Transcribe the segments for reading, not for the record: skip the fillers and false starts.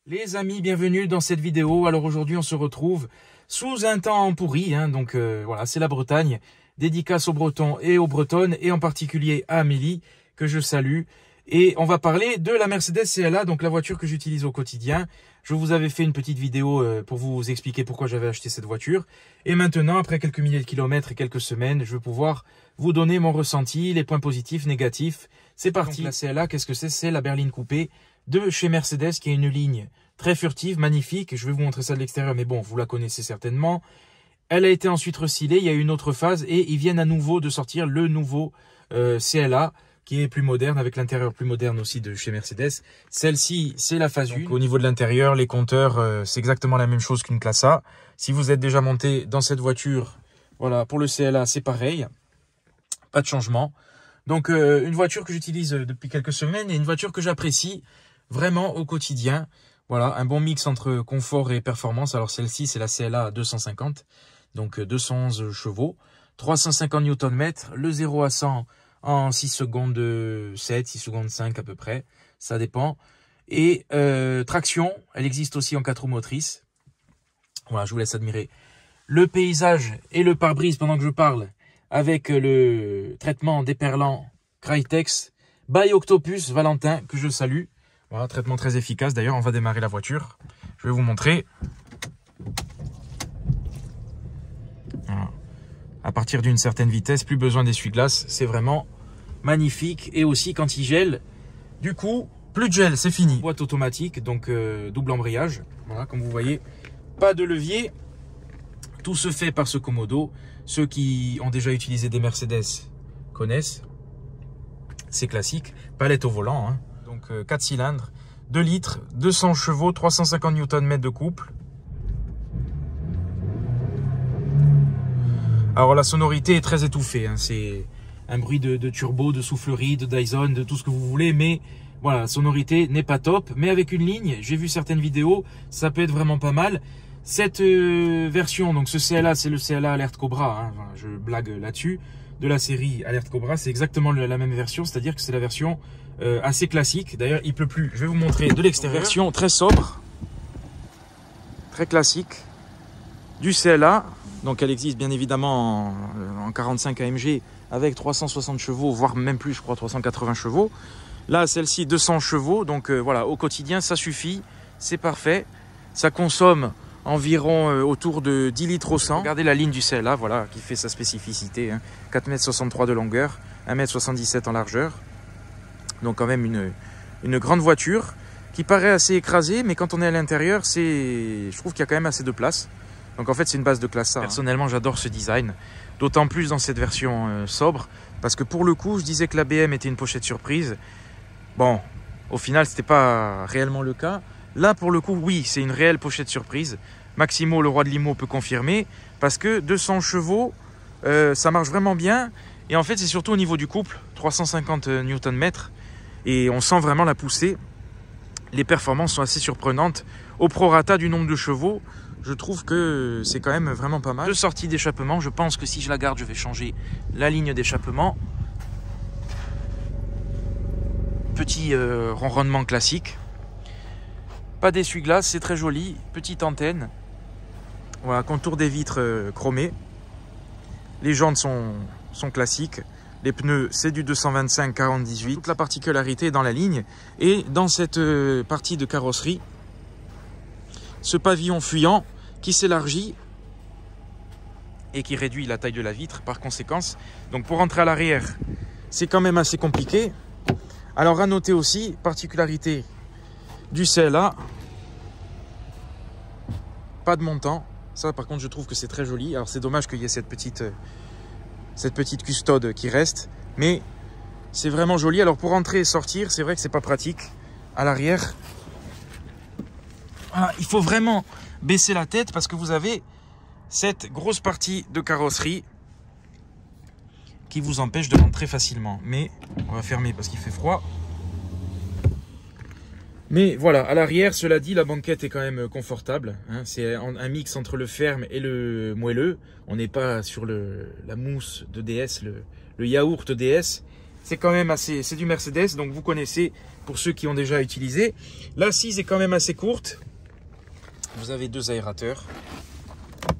Les amis, bienvenue dans cette vidéo. Alors aujourd'hui, on se retrouve sous un temps pourri. Voilà, c'est la Bretagne. Dédicace aux Bretons et aux Bretonnes, et en particulier à Amélie, que je salue. Et on va parler de la Mercedes CLA, donc la voiture que j'utilise au quotidien. Je vous avais fait une petite vidéo pour vous expliquer pourquoi j'avais acheté cette voiture. Et maintenant, après quelques milliers de kilomètres et quelques semaines, je vais pouvoir vous donner mon ressenti, les points positifs, négatifs. C'est parti. Donc, la CLA, qu'est-ce que c'est? C'est la berline coupée de chez Mercedes, qui est une ligne très furtive, magnifique. Je vais vous montrer ça de l'extérieur, mais bon, vous la connaissez certainement. Elle a été ensuite recyclée, il y a eu une autre phase, et ils viennent à nouveau de sortir le nouveau CLA, qui est plus moderne, avec l'intérieur plus moderne aussi de chez Mercedes. Celle-ci, c'est la phase 1. Au niveau de l'intérieur, les compteurs, c'est exactement la même chose qu'une classe A. Si vous êtes déjà monté dans cette voiture, voilà, pour le CLA, c'est pareil. Pas de changement. Donc, une voiture que j'utilise depuis quelques semaines, et une voiture que j'apprécie vraiment au quotidien. Voilà, un bon mix entre confort et performance. Alors, celle-ci, c'est la CLA 250, donc 211 chevaux, 350 Nm, le 0 à 100 en 6 secondes 7, 6 secondes 5 à peu près, ça dépend. Et traction, elle existe aussi en 4 roues motrices. Voilà, je vous laisse admirer le paysage et le pare-brise pendant que je parle, avec le traitement déperlant Crytex by Octopus Valentin, que je salue. Voilà, traitement très efficace. D'ailleurs, on va démarrer la voiture. Je vais vous montrer. Voilà. À partir d'une certaine vitesse, plus besoin d'essuie-glace. C'est vraiment magnifique. Et aussi, quand il gèle, du coup, plus de gel, c'est fini. Boîte automatique, donc double embrayage. Voilà, comme vous voyez, pas de levier. Tout se fait par ce commodo. Ceux qui ont déjà utilisé des Mercedes connaissent. C'est classique. Palette au volant, hein. Donc 4 cylindres, 2 litres, 200 chevaux, 350 Nm de couple. Alors la sonorité est très étouffée, hein. C'est un bruit de turbo, de soufflerie, de Dyson, de tout ce que vous voulez, mais voilà, la sonorité n'est pas top. Mais avec une ligne, j'ai vu certaines vidéos, ça peut être vraiment pas mal. Cette version, donc ce CLA, c'est le CLA Alert Cobra, hein. Enfin, je blague là-dessus, de la série Alert Cobra, c'est exactement la même version, c'est-à-dire que c'est la version assez classique. D'ailleurs, il pleut plus. Je vais vous montrer de l'extérieur. Version très sobre, très classique du CLA. Donc, elle existe bien évidemment en 45 AMG avec 360 chevaux, voire même plus, je crois, 380 chevaux. Là, celle-ci, 200 chevaux. Donc, voilà, au quotidien, ça suffit. C'est parfait. Ça consomme environ autour de 10 litres au 100. Regardez la ligne du CLA, voilà, qui fait sa spécificité, hein. 4,63 m de longueur, 1,77 m en largeur. Donc quand même une grande voiture qui paraît assez écrasée, mais quand on est à l'intérieur, je trouve qu'il y a quand même assez de place. Donc en fait, c'est une base de classe A. Personnellement, j'adore ce design, d'autant plus dans cette version sobre, parce que pour le coup, je disais que la BM était une pochette surprise. Bon, au final, c'était pas réellement le cas. Là, pour le coup, oui, c'est une réelle pochette surprise. Maximo, le roi de Limo, peut confirmer, parce que 200 chevaux, ça marche vraiment bien. Et en fait, c'est surtout au niveau du couple, 350 Nm. Et on sent vraiment la poussée. Les performances sont assez surprenantes. Au prorata du nombre de chevaux, je trouve que c'est quand même vraiment pas mal. Deux sorties d'échappement. Je pense que si je la garde, je vais changer la ligne d'échappement. Petit ronronnement classique. Pas d'essuie-glace, c'est très joli. Petite antenne. Voilà, contour des vitres chromées. Les jantes sont classiques. Les pneus, c'est du 225-40-18. Toute la particularité est dans la ligne. Et dans cette partie de carrosserie, ce pavillon fuyant qui s'élargit et qui réduit la taille de la vitre par conséquence. Donc pour rentrer à l'arrière, c'est quand même assez compliqué. Alors à noter aussi, particularité du CLA, pas de montant. Ça par contre je trouve que c'est très joli. Alors c'est dommage qu'il y ait cette petite custode qui reste, mais c'est vraiment joli. Alors pour entrer et sortir, c'est vrai que c'est pas pratique à l'arrière. Voilà, il faut vraiment baisser la tête parce que vous avez cette grosse partie de carrosserie qui vous empêche de rentrer facilement. Mais on va fermer parce qu'il fait froid. Mais voilà, à l'arrière, cela dit, la banquette est quand même confortable, hein. C'est un mix entre le ferme et le moelleux. On n'est pas sur la mousse de DS, le yaourt DS. c'est quand même assez, c'est du Mercedes, donc vous connaissez pour ceux qui ont déjà utilisé. L'assise est quand même assez courte. Vous avez 2 aérateurs.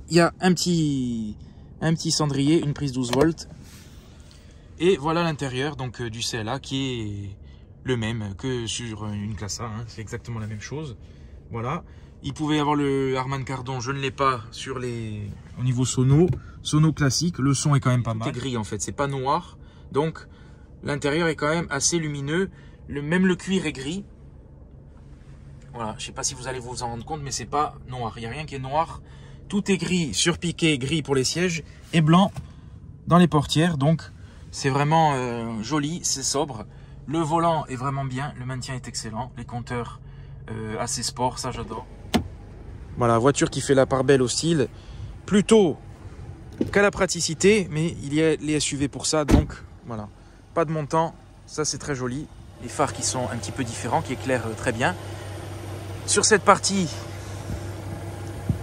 Il y a un petit cendrier, une prise 12 volts. Et voilà l'intérieur donc du CLA qui est le même que sur une classe A, hein. C'est exactement la même chose. Voilà. Il pouvait y avoir le Harman Kardon, je ne l'ai pas sur au niveau sono classique. Le son est quand même pas mal. C'est gris en fait, c'est pas noir. Donc l'intérieur est quand même assez lumineux. Même le cuir est gris. Voilà, je sais pas si vous allez vous en rendre compte, mais c'est pas noir. Il n'y a rien qui est noir. Tout est gris, surpiqué, gris pour les sièges et blanc dans les portières. Donc c'est vraiment joli, c'est sobre. Le volant est vraiment bien, le maintien est excellent. Les compteurs assez sport, ça j'adore. Voilà, voiture qui fait la part belle au style, plutôt qu'à la praticité, mais il y a les SUV pour ça, donc voilà. Pas de montant, ça c'est très joli. Les phares qui sont un petit peu différents, qui éclairent très bien. Sur cette partie,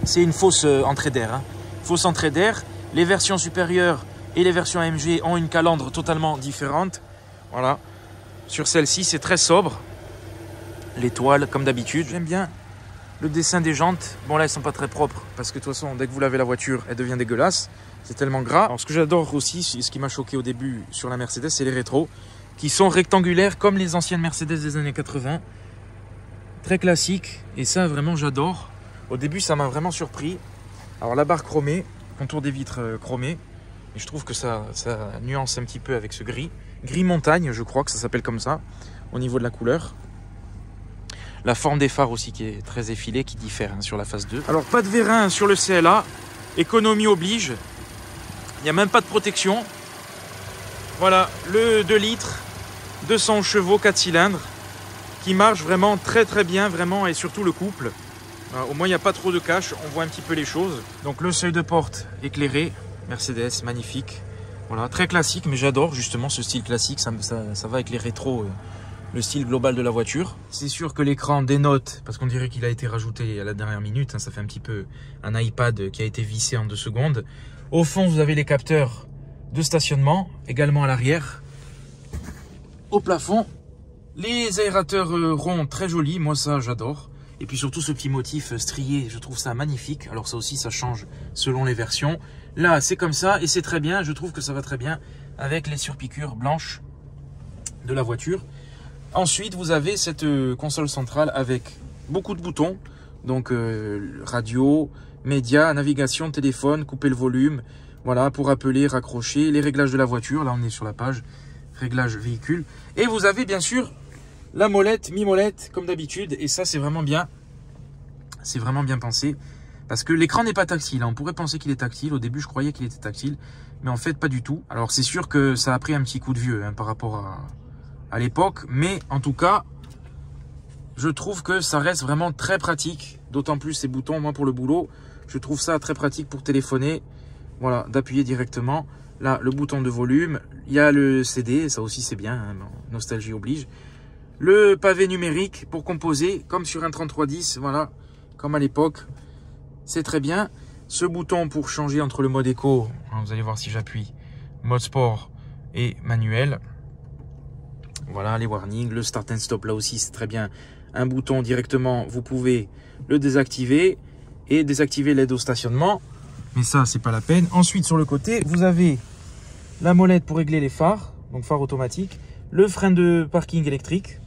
c'est une fausse entrée d'air. Hein. Fausse entrée d'air. Les versions supérieures et les versions AMG ont une calandre totalement différente. Voilà. Sur celle-ci, c'est très sobre. L'étoile, comme d'habitude. J'aime bien le dessin des jantes. Bon, là, elles sont pas très propres parce que de toute façon, dès que vous lavez la voiture, elle devient dégueulasse. C'est tellement gras. Alors, ce que j'adore aussi, ce qui m'a choqué au début sur la Mercedes, c'est les rétros qui sont rectangulaires comme les anciennes Mercedes des années 80. Très classique. Et ça, vraiment, j'adore. Au début, ça m'a vraiment surpris. Alors, la barre chromée, contour des vitres chromées. Et je trouve que ça nuance un petit peu avec ce gris. Gris montagne, je crois que ça s'appelle comme ça, au niveau de la couleur. La forme des phares aussi qui est très effilée, qui diffère hein, sur la phase 2. Alors, pas de vérin sur le CLA. Économie oblige. Il n'y a même pas de protection. Voilà, le 2 litres, 200 chevaux, 4 cylindres, qui marche vraiment très très bien, vraiment, et surtout le couple. Au moins, il n'y a pas trop de cache, on voit un petit peu les choses. Donc, le seuil de porte éclairé, Mercedes, magnifique. Voilà, très classique, mais j'adore justement ce style classique, ça va avec les rétros, le style global de la voiture. C'est sûr que l'écran dénote, parce qu'on dirait qu'il a été rajouté à la dernière minute, hein, ça fait un petit peu un iPad qui a été vissé en 2 secondes. Au fond, vous avez les capteurs de stationnement, également à l'arrière. Au plafond, les aérateurs ronds très jolis, moi ça j'adore. Et puis surtout ce petit motif strié, je trouve ça magnifique. Alors ça aussi, ça change selon les versions. Là, c'est comme ça et c'est très bien. Je trouve que ça va très bien avec les surpiqûres blanches de la voiture. Ensuite, vous avez cette console centrale avec beaucoup de boutons. Donc radio, médias, navigation, téléphone, couper le volume. Voilà, pour appeler, raccrocher, les réglages de la voiture. Là, on est sur la page réglage véhicule. Et vous avez bien sûr la molette, mi-molette, comme d'habitude. Et ça, c'est vraiment bien. C'est vraiment bien pensé. Parce que l'écran n'est pas tactile. On pourrait penser qu'il est tactile. Au début, je croyais qu'il était tactile. Mais en fait, pas du tout. Alors, c'est sûr que ça a pris un petit coup de vieux hein, par rapport à l'époque. Mais en tout cas, je trouve que ça reste vraiment très pratique. D'autant plus ces boutons, moi, pour le boulot, je trouve ça très pratique pour téléphoner. Voilà, d'appuyer directement. Là, le bouton de volume. Il y a le CD. Ça aussi, c'est bien. Hein, nostalgie oblige. Le pavé numérique pour composer, comme sur un 3310, voilà, comme à l'époque. C'est très bien. Ce bouton pour changer entre le mode éco, hein, vous allez voir si j'appuie, mode sport et manuel. Voilà, les warnings, le start and stop, là aussi, c'est très bien. Un bouton directement, vous pouvez le désactiver et désactiver l'aide au stationnement. Mais ça, c'est pas la peine. Ensuite, sur le côté, vous avez la molette pour régler les phares, donc phare automatique, le frein de parking électrique.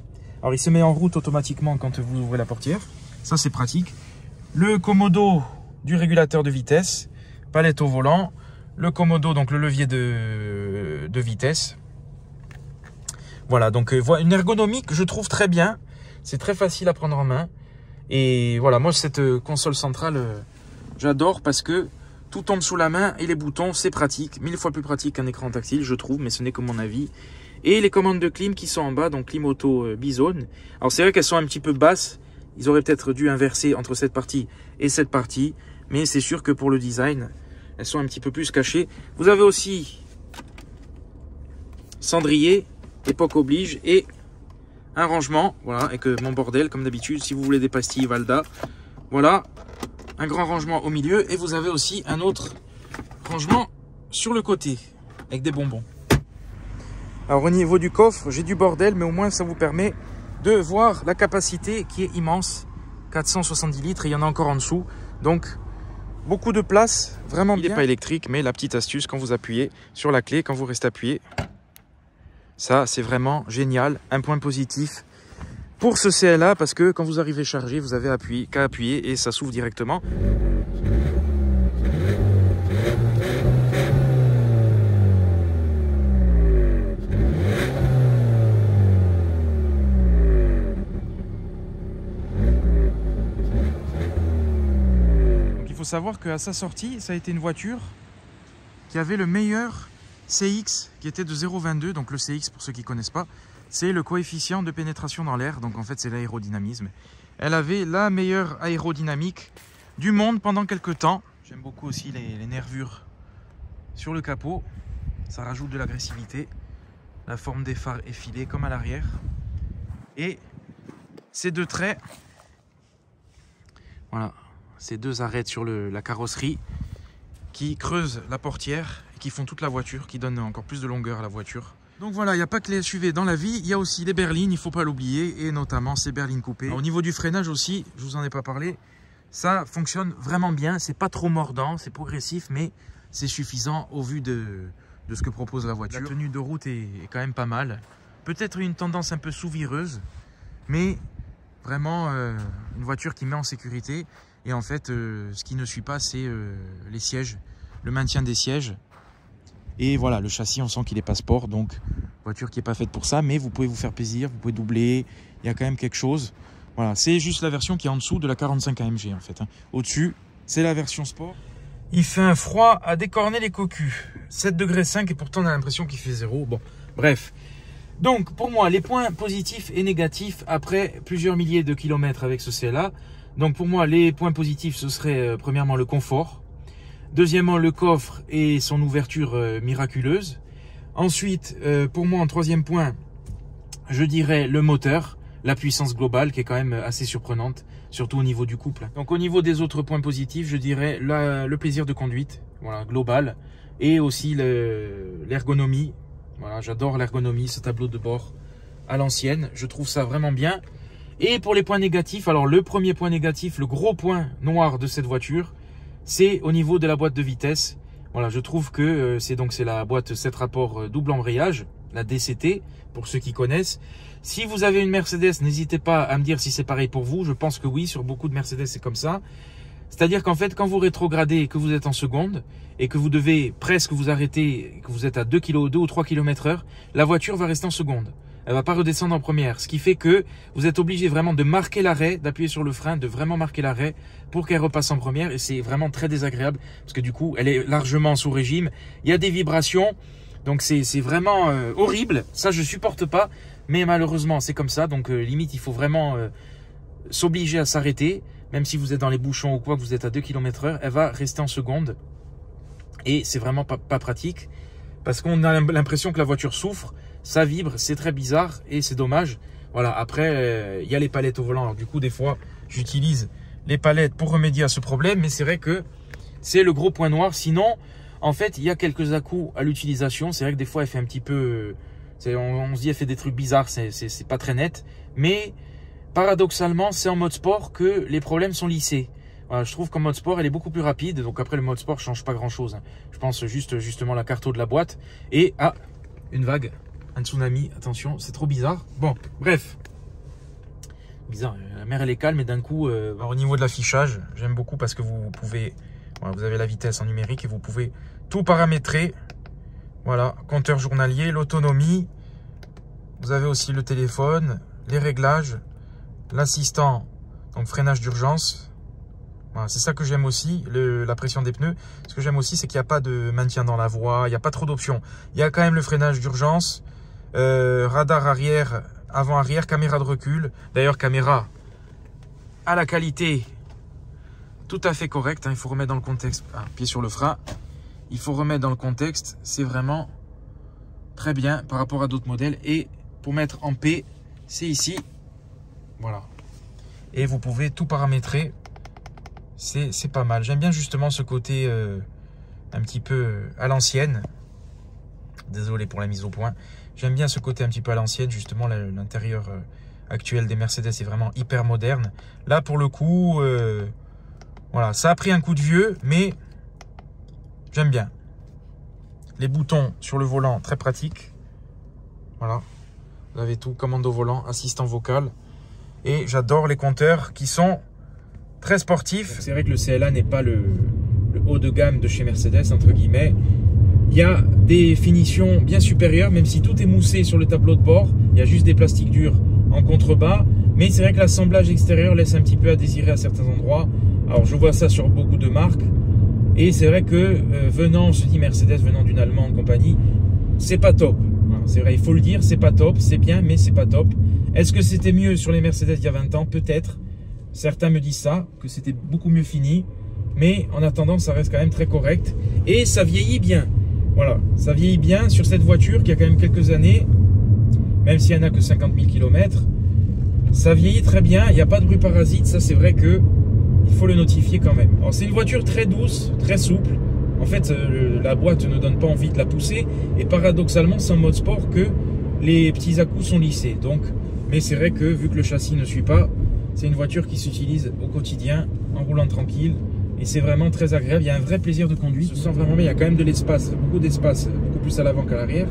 Alors, il se met en route automatiquement quand vous ouvrez la portière. Ça, c'est pratique. Le commodo du régulateur de vitesse. Palette au volant. Le commodo, donc le levier de vitesse. Voilà, donc une ergonomie que je trouve très bien. C'est très facile à prendre en main. Et voilà, moi, cette console centrale, j'adore parce que tout tombe sous la main et les boutons, c'est pratique. 1000 fois plus pratique qu'un écran tactile, je trouve, mais ce n'est que mon avis. Et les commandes de clim qui sont en bas, donc clim auto bizone. Alors c'est vrai qu'elles sont un petit peu basses. Ils auraient peut-être dû inverser entre cette partie et cette partie. Mais c'est sûr que pour le design, elles sont un petit peu plus cachées. Vous avez aussi cendrier, époque oblige, et un rangement. Voilà, avec mon bordel, comme d'habitude. Si vous voulez des pastilles Valda, voilà. Un grand rangement au milieu. Et vous avez aussi un autre rangement sur le côté, avec des bonbons. Alors au niveau du coffre, j'ai du bordel, mais au moins ça vous permet de voir la capacité qui est immense. 470 litres et il y en a encore en dessous. Donc beaucoup de place, vraiment bien. Il n'est pas électrique, mais la petite astuce, quand vous appuyez sur la clé, quand vous restez appuyé, ça c'est vraiment génial. Un point positif pour ce CLA, parce que quand vous arrivez chargé, vous avez qu'à appuyer et ça s'ouvre directement. Donc il faut savoir qu'à sa sortie, ça a été une voiture qui avait le meilleur CX, qui était de 0,22. Donc le CX, pour ceux qui ne connaissent pas, c'est le coefficient de pénétration dans l'air. Donc en fait, c'est l'aérodynamisme. Elle avait la meilleure aérodynamique du monde pendant quelques temps. J'aime beaucoup aussi les nervures sur le capot. Ça rajoute de l'agressivité. La forme des phares effilés comme à l'arrière. Et ces deux traits, voilà, ces deux arêtes sur la carrosserie qui creusent la portière et qui font toute la voiture, qui donnent encore plus de longueur à la voiture. Donc voilà, il n'y a pas que les SUV dans la vie, il y a aussi les berlines, il ne faut pas l'oublier, et notamment ces berlines coupées. Alors, au niveau du freinage aussi, je ne vous en ai pas parlé, ça fonctionne vraiment bien, c'est pas trop mordant, c'est progressif, mais c'est suffisant au vu de ce que propose la voiture. La tenue de route est quand même pas mal. Peut-être une tendance un peu sous-vireuse, mais vraiment une voiture qui met en sécurité. Et en fait, ce qui ne suit pas, c'est les sièges, le maintien des sièges. Et voilà, le châssis, on sent qu'il est pas sport, donc voiture qui n'est pas faite pour ça, mais vous pouvez vous faire plaisir, vous pouvez doubler, il y a quand même quelque chose. Voilà, c'est juste la version qui est en dessous de la 45 AMG en fait. Au-dessus, c'est la version sport. Il fait un froid à décorner les cocus. 7,5 degrés et pourtant on a l'impression qu'il fait 0. Bon, bref. Donc pour moi, les points positifs et négatifs après plusieurs milliers de kilomètres avec ce CLA. Donc pour moi, les points positifs, ce serait premièrement le confort. Deuxièmement, le coffre et son ouverture miraculeuse. Ensuite, pour moi, en troisième point, je dirais le moteur, la puissance globale qui est quand même assez surprenante, surtout au niveau du couple. Donc au niveau des autres points positifs, je dirais le plaisir de conduite, voilà, global, et aussi l'ergonomie. Voilà, j'adore l'ergonomie, ce tableau de bord à l'ancienne, je trouve ça vraiment bien. Et pour les points négatifs, alors le premier point négatif, le gros point noir de cette voiture, c'est au niveau de la boîte de vitesse. Voilà, je trouve que c'est la boîte 7 rapports double embrayage, la DCT, pour ceux qui connaissent. Si vous avez une Mercedes, n'hésitez pas à me dire si c'est pareil pour vous. Je pense que oui, sur beaucoup de Mercedes, c'est comme ça. C'est-à-dire qu'en fait, quand vous rétrogradez et que vous êtes en seconde et que vous devez presque vous arrêter, que vous êtes à 2 ou 3 km/h, la voiture va rester en seconde. Elle va pas redescendre en première. Ce qui fait que vous êtes obligé vraiment de marquer l'arrêt, d'appuyer sur le frein, de vraiment marquer l'arrêt pour qu'elle repasse en première. Et c'est vraiment très désagréable parce que du coup, elle est largement sous régime. Il y a des vibrations. Donc c'est vraiment horrible. Ça, je supporte pas. Mais malheureusement, c'est comme ça. Donc limite, il faut vraiment s'obliger à s'arrêter. Même si vous êtes dans les bouchons ou quoi, que vous êtes à 2 km/h, elle va rester en seconde. Et c'est vraiment pas pratique. Parce qu'on a l'impression que la voiture souffre. Ça vibre, c'est très bizarre et c'est dommage. Voilà, après, il y a les palettes au volant. Alors du coup, des fois, j'utilise les palettes pour remédier à ce problème. Mais c'est vrai que c'est le gros point noir. Sinon, en fait, il y a quelques à-coups à l'utilisation. C'est vrai que des fois, elle fait un petit peu... on se dit, elle fait des trucs bizarres. C'est pas très net. Mais paradoxalement, c'est en mode sport que les problèmes sont lissés. Voilà, je trouve qu'en mode sport, elle est beaucoup plus rapide. Donc après, le mode sport ne change pas grand-chose. Je pense justement la carte de la boîte. Et une vague. Un tsunami, attention, c'est trop bizarre. Bon, bref. Bizarre, la mer elle est calme et d'un coup, au niveau de l'affichage, j'aime beaucoup parce que vous pouvez, voilà, vous avez la vitesse en numérique et vous pouvez tout paramétrer. Voilà, compteur journalier, l'autonomie. Vous avez aussi le téléphone, les réglages, l'assistant, donc freinage d'urgence. Voilà, c'est ça que j'aime aussi, la pression des pneus. Ce que j'aime aussi, c'est qu'il n'y a pas de maintien dans la voie, il n'y a pas trop d'options. Il y a quand même le freinage d'urgence. Radar arrière, avant-arrière, caméra de recul. D'ailleurs, caméra à la qualité tout à fait correcte. Hein, il faut remettre dans le contexte. Pied sur le frein. Il faut remettre dans le contexte. C'est vraiment très bien par rapport à d'autres modèles. Et pour mettre en P, c'est ici. Voilà. Et vous pouvez tout paramétrer. C'est pas mal. J'aime bien justement ce côté un petit peu à l'ancienne. Désolé pour la mise au point. J'aime bien ce côté un petit peu à l'ancienne. Justement, l'intérieur actuel des Mercedes est vraiment hyper moderne. Là, pour le coup, voilà, ça a pris un coup de vieux, mais j'aime bien. Les boutons sur le volant, très pratiques. Voilà. Vous avez tout, commande au volant, assistant vocal. Et j'adore les compteurs qui sont très sportifs. C'est vrai que le CLA n'est pas le haut de gamme de chez Mercedes, entre guillemets. Il y a des finitions bien supérieures, même si tout est moussé sur le tableau de bord. Il y a juste des plastiques durs en contrebas. Mais c'est vrai que l'assemblage extérieur laisse un petit peu à désirer à certains endroits. Alors je vois ça sur beaucoup de marques. Et c'est vrai que venant, on se dit Mercedes, venant d'une allemande compagnie, c'est pas top. C'est vrai, il faut le dire, c'est pas top. C'est bien, mais c'est pas top. Est-ce que c'était mieux sur les Mercedes il y a 20 ans? Peut-être. Certains me disent ça, que c'était beaucoup mieux fini. Mais en attendant, ça reste quand même très correct. Et ça vieillit bien. Voilà, ça vieillit bien sur cette voiture qui a quand même quelques années, même s'il n'y en a que 50 000 km. Ça vieillit très bien, il n'y a pas de bruit parasite, ça c'est vrai que il faut le notifier quand même. Alors c'est une voiture très douce, très souple. En fait, la boîte ne donne pas envie de la pousser. Et paradoxalement, c'est en mode sport que les petits à-coups sont lissés. Donc, mais c'est vrai que vu que le châssis ne suit pas, c'est une voiture qui s'utilise au quotidien, en roulant tranquille. Et c'est vraiment très agréable, il y a un vrai plaisir de conduite. Je sens vraiment bien, il y a quand même de l'espace, beaucoup d'espace, beaucoup plus à l'avant qu'à l'arrière.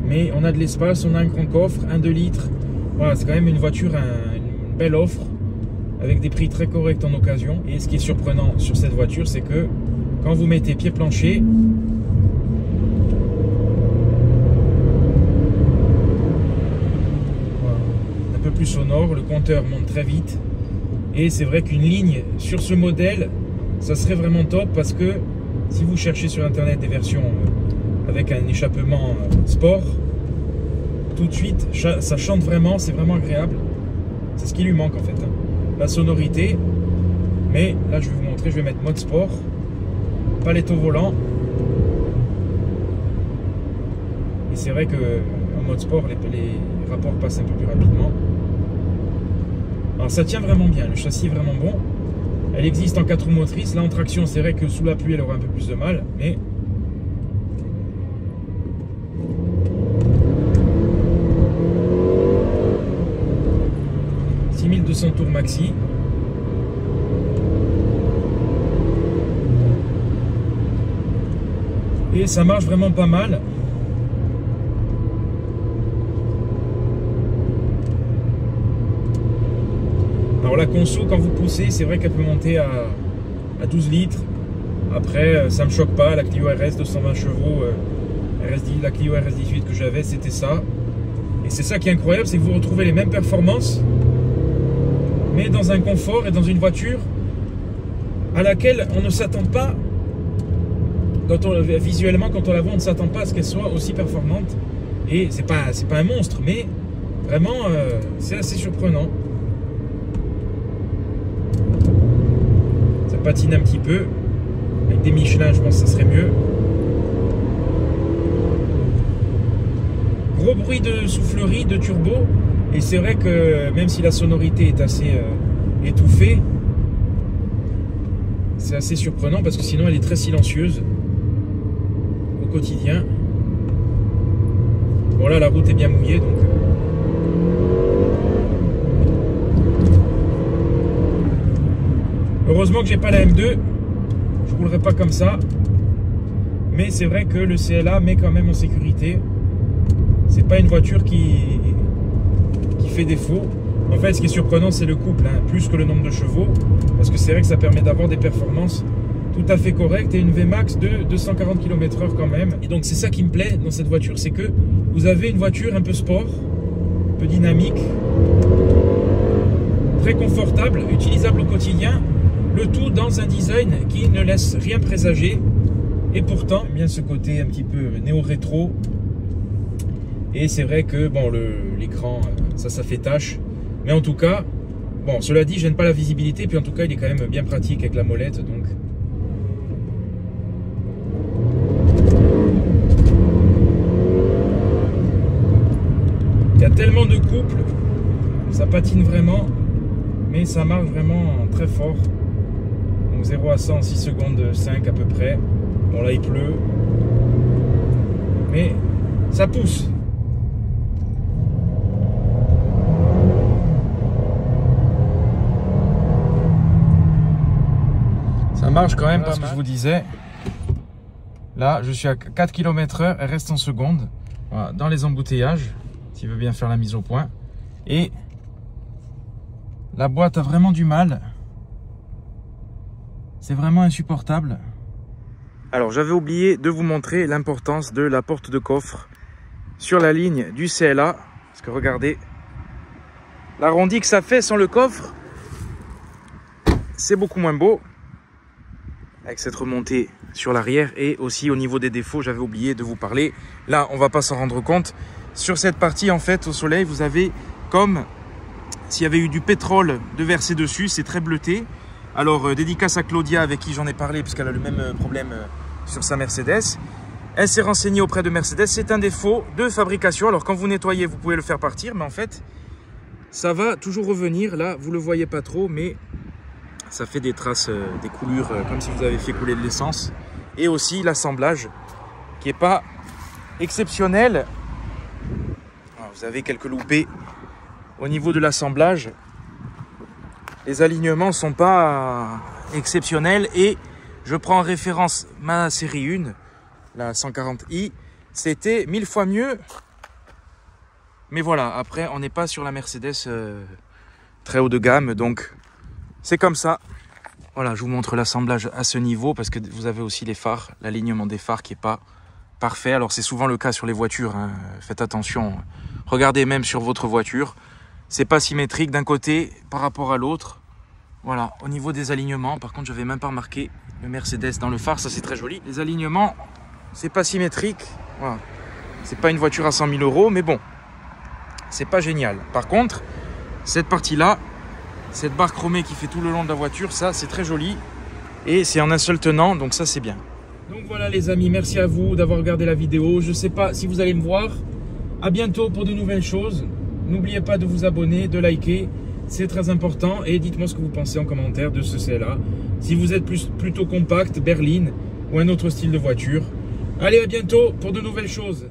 Mais on a de l'espace, on a un grand coffre, un 2 litres. Voilà, c'est quand même une voiture, une belle offre, avec des prix très corrects en occasion. Et ce qui est surprenant sur cette voiture, c'est que quand vous mettez pied plancher, voilà, un peu plus sonore, le compteur monte très vite. Et c'est vrai qu'une ligne sur ce modèle, ça serait vraiment top parce que si vous cherchez sur internet des versions avec un échappement sport, tout de suite ça chante vraiment, c'est vraiment agréable. C'est ce qui lui manque en fait, hein. La sonorité. Mais là je vais vous montrer, je vais mettre mode sport, palette au volant. Et c'est vrai que en mode sport les rapports passent un peu plus rapidement. Alors ça tient vraiment bien, le châssis est vraiment bon. Elle existe en 4 roues motrices. Là en traction, c'est vrai que sous la pluie elle aura un peu plus de mal, mais « 6200 tours maxi ». Et ça marche vraiment pas mal. Alors la conso, quand vous poussez, c'est vrai qu'elle peut monter à 12 litres. Après, ça me choque pas. La Clio RS 220 chevaux, la Clio RS 18 que j'avais, c'était ça. Et c'est ça qui est incroyable, c'est que vous retrouvez les mêmes performances, mais dans un confort et dans une voiture à laquelle on ne s'attend pas. Visuellement, quand on la voit, on ne s'attend pas à ce qu'elle soit aussi performante. Et c'est pas un monstre, mais vraiment, c'est assez surprenant. Ça patine un petit peu. Avec des Michelin, je pense que ça serait mieux. Gros bruit de soufflerie, de turbo. Et c'est vrai que même si la sonorité est assez étouffée, c'est assez surprenant parce que sinon elle est très silencieuse au quotidien. Bon là la route est bien mouillée donc... Heureusement que j'ai pas la M2, je roulerai pas comme ça. Mais c'est vrai que le CLA met quand même en sécurité. C'est pas une voiture qui fait défaut. En fait, ce qui est surprenant, c'est le couple, hein, plus que le nombre de chevaux. Parce que c'est vrai que ça permet d'avoir des performances tout à fait correctes et une Vmax de 240 km/h quand même. Et donc, c'est ça qui me plaît dans cette voiture, c'est que vous avez une voiture un peu sport, un peu dynamique, très confortable, utilisable au quotidien. Le tout dans un design qui ne laisse rien présager. Et pourtant, bien ce côté un petit peu néo-rétro. Et c'est vrai que bon, l'écran, ça fait tâche. Mais en tout cas, bon, cela dit, je n'aime pas la visibilité. Puis en tout cas, il est quand même bien pratique avec la molette. Donc, il y a tellement de couples, ça patine vraiment, mais ça marche vraiment très fort. Donc 0 à 100 en 6 secondes 5 à peu près. Bon là il pleut, mais Ça pousse. Ça marche quand même parce que je vous disais, là je suis à 4 km/h, elle reste en seconde. Voilà, dans les embouteillages, s'il veut bien faire la mise au point. Et la boîte a vraiment du mal. C'est vraiment insupportable. Alors j'avais oublié de vous montrer l'importance de la porte de coffre sur la ligne du CLA. Parce que regardez, l'arrondi que ça fait sans le coffre, c'est beaucoup moins beau. Avec cette remontée sur l'arrière et aussi au niveau des défauts, j'avais oublié de vous parler. Là, on va pas s'en rendre compte. Sur cette partie, en fait, au soleil, vous avez comme s'il y avait eu du pétrole de versé dessus. C'est très bleuté. Alors, dédicace à Claudia avec qui j'en ai parlé puisqu'elle a le même problème sur sa Mercedes. Elle s'est renseignée auprès de Mercedes. C'est un défaut de fabrication. Alors, quand vous nettoyez, vous pouvez le faire partir. Mais en fait, ça va toujours revenir. Là, vous le voyez pas trop, mais ça fait des traces, des coulures, comme si vous avez fait couler de l'essence. Et aussi l'assemblage qui n'est pas exceptionnel. Alors, vous avez quelques loupés au niveau de l'assemblage. Les alignements ne sont pas exceptionnels. Et je prends en référence ma série 1, la 140i. C'était 1000 fois mieux. Mais voilà, après, on n'est pas sur la Mercedes très haut de gamme. Donc, c'est comme ça. Voilà, je vous montre l'assemblage à ce niveau parce que vous avez aussi les phares, l'alignement des phares qui n'est pas parfait. Alors, c'est souvent le cas sur les voitures. Hein. Faites attention. Regardez même sur votre voiture. C'est pas symétrique d'un côté par rapport à l'autre. Voilà, au niveau des alignements, par contre, je n'avais même pas remarqué le Mercedes dans le phare. Ça, c'est très joli. Les alignements, c'est pas symétrique. Voilà. C'est pas une voiture à 100 000 €, mais bon, c'est pas génial. Par contre, cette partie-là, cette barre chromée qui fait tout le long de la voiture, ça c'est très joli. Et c'est en un seul tenant, donc ça c'est bien. Donc voilà les amis, merci à vous d'avoir regardé la vidéo. Je ne sais pas si vous allez me voir. À bientôt pour de nouvelles choses. N'oubliez pas de vous abonner, de liker. C'est très important. Et dites-moi ce que vous pensez en commentaire de ce CLA. Si vous êtes plutôt compact, berline ou un autre style de voiture. Allez, à bientôt pour de nouvelles choses.